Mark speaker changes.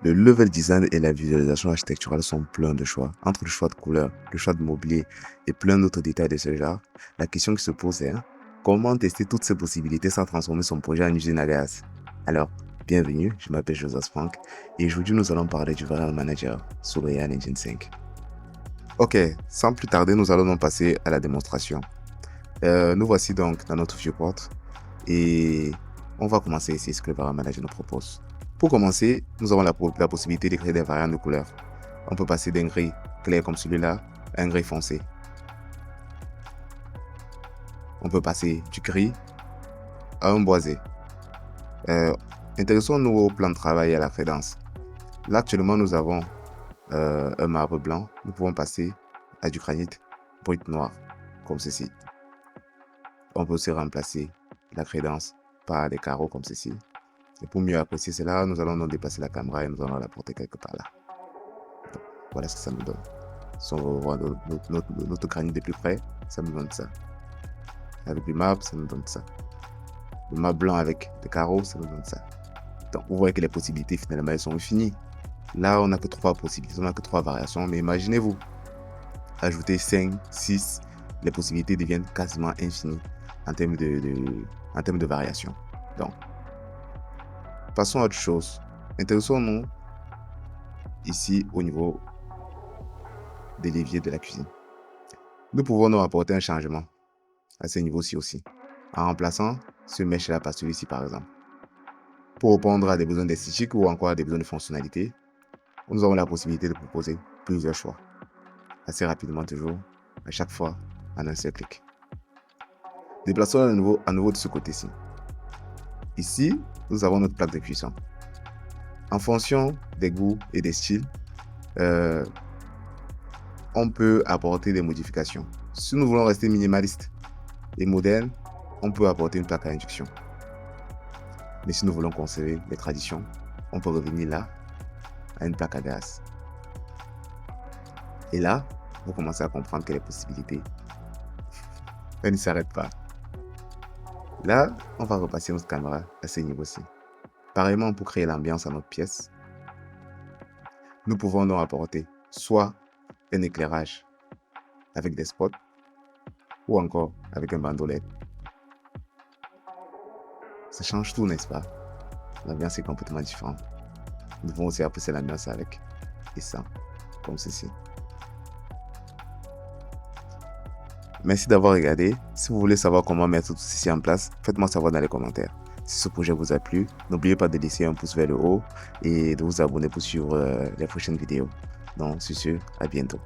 Speaker 1: Le level design et la visualisation architecturale sont pleins de choix. Entre le choix de couleurs, le choix de mobilier et plein d'autres détails de ce genre, la question qui se pose est comment tester toutes ces possibilités sans transformer son projet en usine à gaz? Alors, bienvenue, je m'appelle Joseph Frank et aujourd'hui nous allons parler du Variant Manager sous le Unreal Engine 5. Ok, sans plus tarder, nous allons donc passer à la démonstration. Nous voici donc dans notre viewport et on va commencer ici ce que le Variant Manager nous propose. Pour commencer, nous avons la possibilité de créer des variantes de couleurs. On peut passer d'un gris clair comme celui-là à un gris foncé. On peut passer du gris à un boisé. Intéressons-nous au plan de travail et à la crédence. Là, actuellement, nous avons un marbre blanc. Nous pouvons passer à du granit brut noir, comme ceci. On peut aussi remplacer la crédence par des carreaux comme ceci. Et pour mieux apprécier cela, nous allons donc déplacer la caméra et nous allons la porter quelque part là. Donc, voilà ce que ça nous donne. Si on voit notre granit de plus près, ça nous donne ça. Avec du marbre, ça nous donne ça. Le marbre blanc avec des carreaux, ça nous donne ça. Donc, vous voyez que les possibilités, finalement, elles sont infinies. Là, on n'a que 3 possibilités, on n'a que 3 variations. Mais imaginez-vous, ajouter 5, 6, les possibilités deviennent quasiment infinies en termes de variations. Donc, passons à autre chose. Intéressons-nous ici au niveau des leviers de la cuisine. Nous pouvons nous apporter un changement à ce niveau-ci aussi, en remplaçant ce mesh-là par celui-ci par exemple. Pour répondre à des besoins d'esthétique ou encore à des besoins de fonctionnalité, nous avons la possibilité de proposer plusieurs choix. Assez rapidement toujours, à chaque fois en un seul clic. Déplaçons à nouveau de ce côté-ci. Ici, nous avons notre plaque de cuisson. En fonction des goûts et des styles, on peut apporter des modifications. Si nous voulons rester minimaliste et moderne, on peut apporter une plaque à induction. Mais si nous voulons conserver les traditions, on peut revenir là à une plaque à gaz. Et là, vous commencez à comprendre que les possibilités, elles ne s'arrêtent pas. Là, on va repasser notre caméra à ce niveau-ci. Pareillement, pour créer l'ambiance à notre pièce, nous pouvons donc apporter soit un éclairage avec des spots ou encore avec un bandeau LED. Ça change tout, n'est-ce pas? L'ambiance est complètement différente. Nous pouvons aussi apprécier l'ambiance avec et sans, comme ceci. Merci d'avoir regardé. Si vous voulez savoir comment mettre tout ceci en place, faites-moi savoir dans les commentaires. Si ce projet vous a plu, n'oubliez pas de laisser un pouce vers le haut et de vous abonner pour suivre les prochaines vidéos. Donc, sur ce, à bientôt.